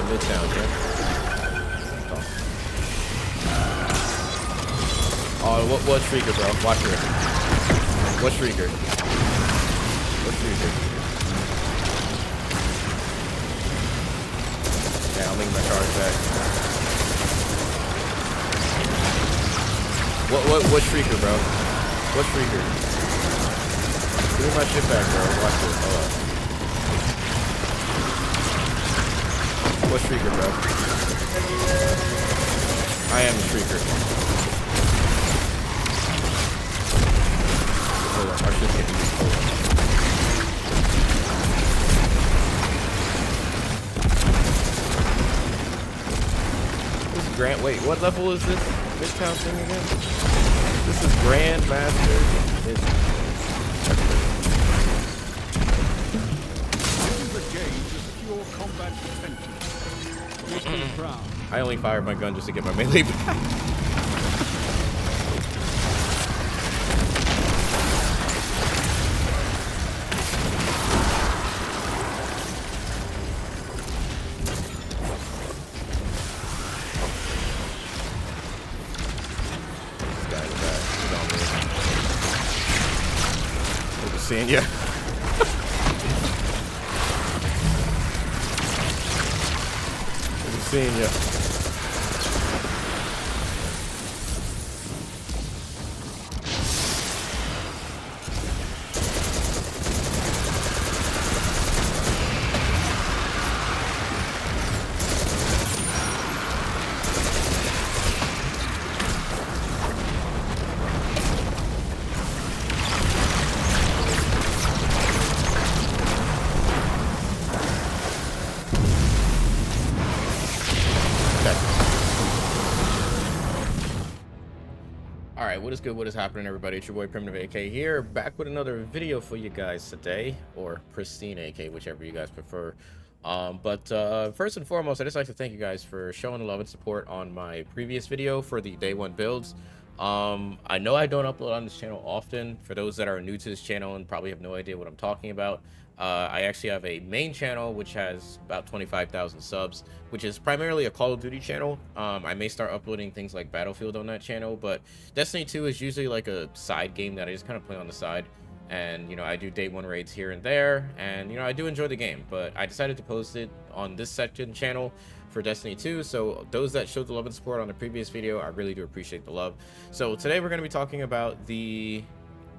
mid sounds, right? Oh, what streaker, bro? Watch her. What streaker? What streaker? Yeah, I'll link my charge back. What streaker, bro? What streaker? Give me my shit back, bro. Watch this. Hold on. What streaker, bro? I am the streaker. Hold on, our shit's getting used. Hold on. This is Grant. Wait, what level is this mid-count thing again? This is Grandmaster. This is a game to secure combat potential. I only fired my gun just to get my melee back. Seeing you. Seeing you. What is good? What is happening, everybody? It's your boy Primitive AK here, back with another video for you guys today, or Pristine AK, whichever you guys prefer. First and foremost, I just like to thank you guys for showing the love and support on my previous video for the day one builds. I know I don't upload on this channel often. For those that are new to this channel and probably have no idea what I'm talking about, I actually have a main channel which has about 25,000 subs, which is primarily a Call of Duty channel. I may start uploading things like Battlefield on that channel, but Destiny 2 is usually like a side game that I just kind of play on the side. And, you know, I do day one raids here and there, and, you know, I do enjoy the game, but I decided to post it on this second channel for Destiny 2. So those that showed the love and support on the previous video, I really do appreciate the love. So today we're going to be talking about the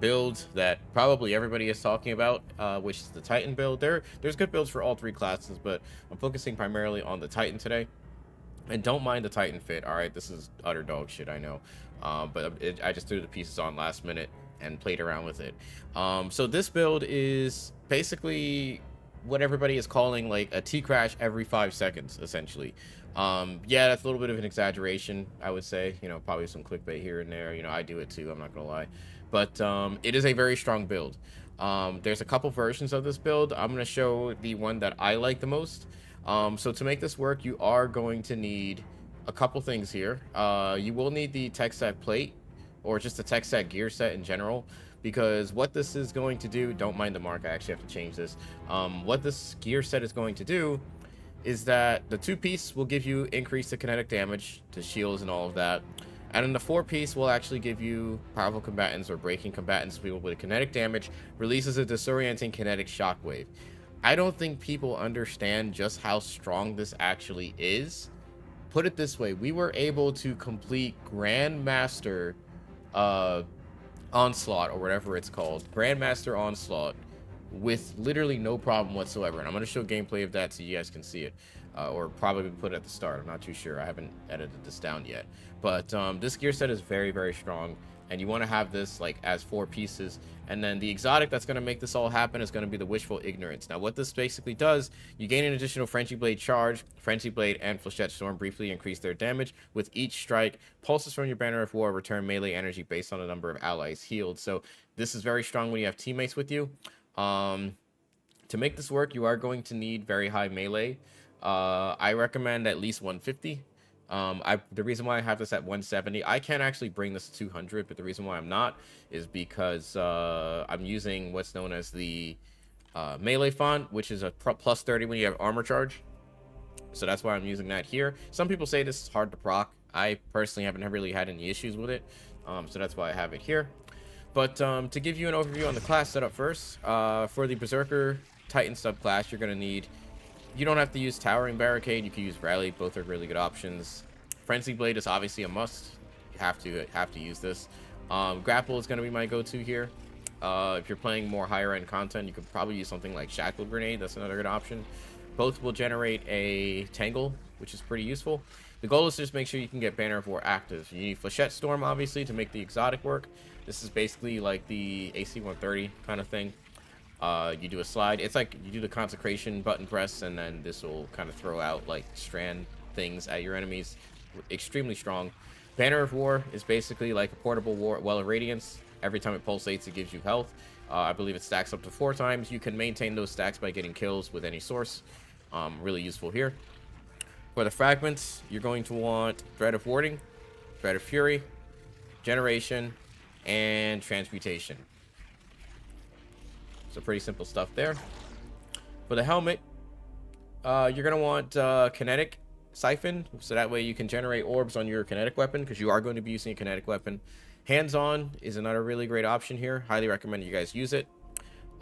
build that probably everybody is talking about, which is the Titan build. There's good builds for all three classes, but I'm focusing primarily on the Titan today. And don't mind the Titan fit. All right, this is utter dog shit, I know, but I just threw the pieces on last minute and played around with it. So this build is basically what everybody is calling like a T-crash every 5 seconds, essentially. Yeah, that's a little bit of an exaggeration, I would say. You know, probably some clickbait here and there. You know, I do it too, I'm not gonna lie. But it is a very strong build. There's a couple versions of this build. I'm gonna show the one that I like the most. So to make this work, you are going to need a couple things here. You will need the tech set plate, or just the tech set gear set in general, because what this is going to do, don't mind the mark, I actually have to change this. What this gear set is going to do is that the 2-piece will give you increase to kinetic damage, to shields and all of that. And then the 4-piece will actually give you powerful combatants or breaking combatants people with kinetic damage, releases a disorienting kinetic shockwave. I don't think people understand just how strong this actually is. Put it this way, we were able to complete Grandmaster Onslaught, or whatever it's called, Grandmaster Onslaught, with literally no problem whatsoever. And I'm going to show gameplay of that so you guys can see it, or probably put it at the start. I'm not too sure, I haven't edited this down yet. But this gear set is very, very strong, and you want to have this like as 4 pieces. And then the exotic that's going to make this all happen is going to be the Wishful Ignorance. Now what this basically does, you gain an additional Frenzy Blade charge. Frenzy Blade and Flechette Storm briefly increase their damage with each strike. Pulses from your Banner of War return melee energy based on the number of allies healed. So this is very strong when you have teammates with you. To make this work, you are going to need very high melee. I recommend at least 150. The reason why I have this at 170, I can actually bring this to 200, but the reason why I'm not is because I'm using what's known as the melee font, which is a plus 30 when you have armor charge. so that's why I'm using that here. Some people say this is hard to proc. I personally haven't really had any issues with it, so that's why I have it here. But to give you an overview on the class setup first, for the Berserker Titan subclass, you're going to need, you don't have to use Towering Barricade, you can use Rally, both are really good options. Frenzy Blade is obviously a must, you have to use this. Grapple is going to be my go-to here. If you're playing more higher end content, you could probably use something like Shackle Grenade, that's another good option. Both will generate a Tangle, which is pretty useful. The goal is to just make sure you can get Banner of War active. You need Flechette Storm, obviously, to make the exotic work. This is basically like the AC 130 kind of thing. You do a slide. It's like you do the Consecration button press, and then this will kind of throw out like strand things at your enemies. Extremely strong. Banner of War is basically like a portable Well of Radiance. Every time it pulsates, it gives you health. I believe it stacks up to 4 times. You can maintain those stacks by getting kills with any source. Really useful here. For the fragments, you're going to want Thread of Warding, Thread of Fury, Generation, and Transmutation. So pretty simple stuff there. For the helmet, you're going to want Kinetic Siphon, so that way you can generate orbs on your kinetic weapon, because you are going to be using a kinetic weapon. Hands-on is another really great option here. Highly recommend you guys use it.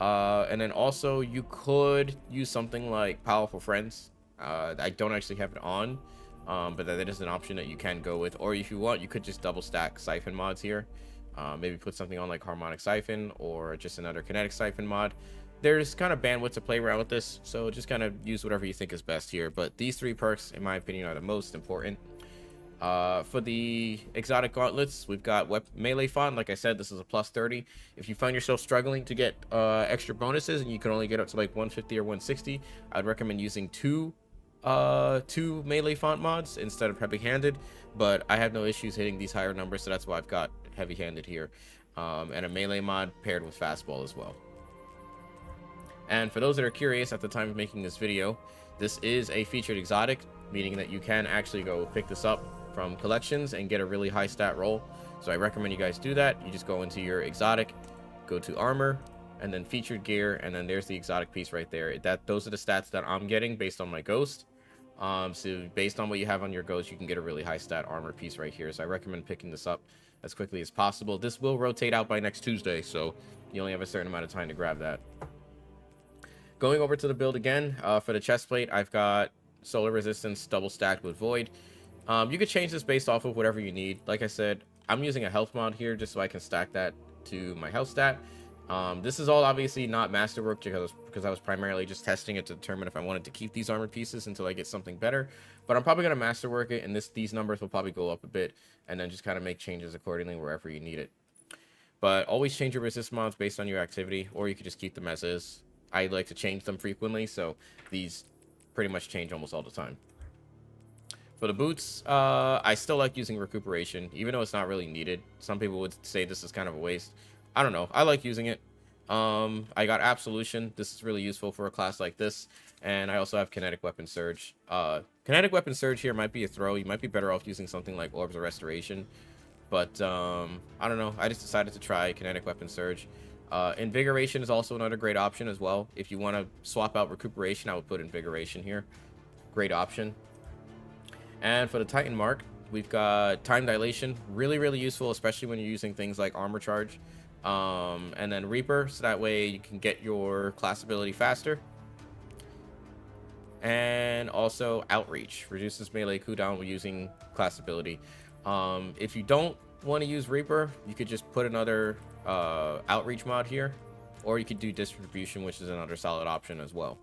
And then also you could use something like Powerful Friends. I don't actually have it on, but that is an option that you can go with. Or if you want, you could just double stack Siphon mods here. Maybe put something on like Harmonic Siphon or just another Kinetic Siphon mod. There's kind of bandwidth to play around with this, so just kind of use whatever you think is best here. But these 3 perks, in my opinion, are the most important. For the exotic gauntlets, we've got melee font. Like I said, this is a plus 30. If you find yourself struggling to get extra bonuses and you can only get up to like 150 or 160, I'd recommend using two melee font mods instead of heavy-handed. But I have no issues hitting these higher numbers, so that's why I've got heavy-handed here, and a melee mod paired with fastball as well. And for those that are curious, at the time of making this video, this is a featured exotic, meaning that you can actually go pick this up from collections and get a really high stat roll. So I recommend you guys do that. You just go into your exotic, go to armor, and then featured gear, and then there's the exotic piece right there. Those are the stats that I'm getting based on my ghost. So based on what you have on your ghost, you can get a really high stat armor piece right here. So I recommend picking this up as quickly as possible. This will rotate out by next Tuesday, so you only have a certain amount of time to grab that. Going over to the build again, for the chest plate, I've got Solar Resistance double stacked with Void. You could change this based off of whatever you need. Like I said, I'm using a health mod here just so I can stack that to my health stat. This is all obviously not masterwork because I was primarily just testing it to determine if I wanted to keep these armor pieces until I get something better. But I'm probably going to masterwork it, and these numbers will probably go up a bit, and then just kind of make changes accordingly wherever you need it. But always change your resist mods based on your activity, or you could just keep them as is. I like to change them frequently, so these pretty much change almost all the time. For the boots, I still like using recuperation, even though it's not really needed. Some people would say this is kind of a waste. I don't know. I like using it. I got Absolution. This is really useful for a class like this. And I also have Kinetic Weapon Surge. Kinetic Weapon Surge here might be a throw. You might be better off using something like Orbs of Restoration. But, I don't know. I just decided to try Kinetic Weapon Surge. Invigoration is also another great option as well. If you want to swap out Recuperation, I would put Invigoration here. Great option. And for the Titan Mark, we've got Time Dilation. Really, really useful, especially when you're using things like Armor Charge. And then Reaper, so that way you can get your class ability faster. And also Outreach, reduces melee cooldown when using class ability. If you don't want to use Reaper, you could just put another Outreach mod here, or you could do Distribution, which is another solid option as well.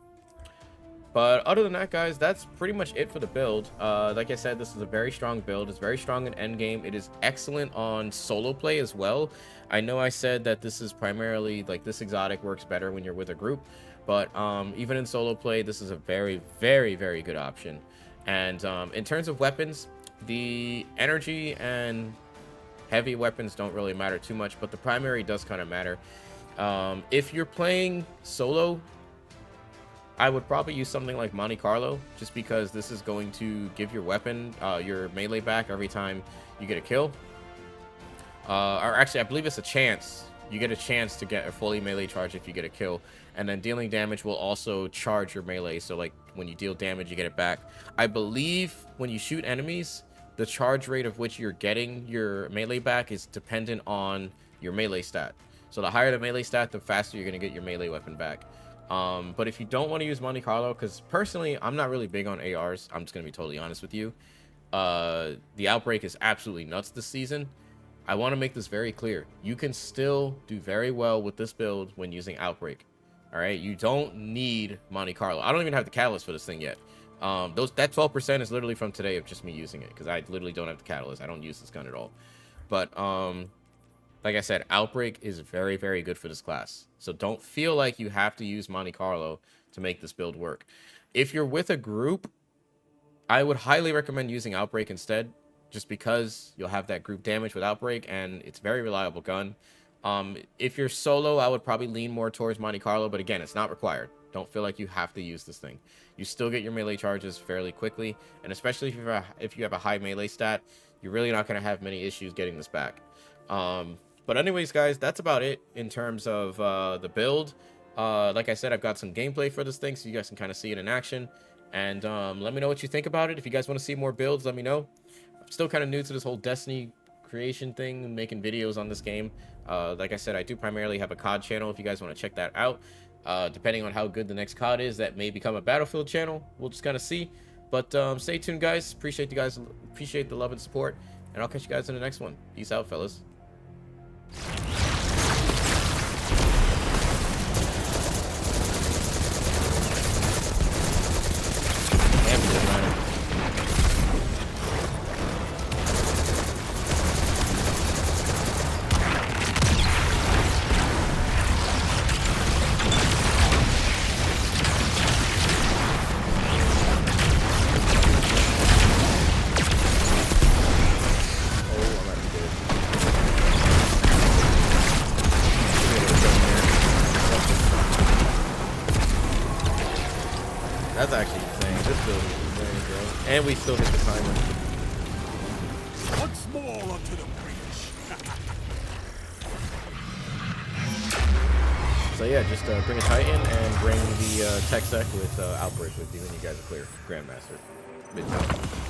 But other than that, guys, that's pretty much it for the build. Like I said, this is a very strong build. It's very strong in endgame. It is excellent on solo play as well. I know I said that this is primarily, like, this exotic works better when you're with a group. But even in solo play, this is a very, very, very good option. And in terms of weapons, the energy and heavy weapons don't really matter too much, but the primary does kind of matter. If you're playing solo, I would probably use something like Monte Carlo, just because this is going to give your weapon, your melee back every time you get a kill. Or actually, I believe it's a chance you get a chance to get a fully melee charge if you get a kill, and then dealing damage will also charge your melee. So like when you deal damage, you get it back. I believe when you shoot enemies, the charge rate of which you're getting your melee back is dependent on your melee stat. So the higher the melee stat, the faster you're going to get your melee weapon back. But if you don't want to use Monte Carlo, because personally, I'm not really big on ARs. I'm just going to be totally honest with you. The Outbreak is absolutely nuts this season. I want to make this very clear. You can still do very well with this build when using Outbreak. All right, you don't need Monte Carlo. I don't even have the catalyst for this thing yet. That 12% is literally from today of just me using it, because I literally don't have the catalyst. I don't use this gun at all. But like I said, Outbreak is very, very good for this class. So don't feel like you have to use Monte Carlo to make this build work. If you're with a group, I would highly recommend using Outbreak instead, just because you'll have that group damage with Outbreak, and it's a very reliable gun. If you're solo, I would probably lean more towards Monte Carlo, but again, it's not required. Don't feel like you have to use this thing. You still get your melee charges fairly quickly, and especially if you have a high melee stat, you're really not going to have many issues getting this back. But anyways, guys, that's about it in terms of the build. Like I said, I've got some gameplay for this thing, so you guys can kind of see it in action. And let me know what you think about it. If you guys want to see more builds, let me know. I'm still kind of new to this whole Destiny creation thing and making videos on this game. Like I said, I do primarily have a COD channel if you guys want to check that out. Depending on how good the next COD is, that may become a Battlefield channel. We'll just kind of see. But stay tuned, guys. Appreciate you guys. Appreciate the love and support. And I'll catch you guys in the next one. Peace out, fellas. That's actually insane. This build is insane, bro. And we still hit the timer. Once more onto the breach. So yeah, just bring a Titan and bring the tech sec with Outbreak with you, and you guys are clear. Grandmaster. Midtown.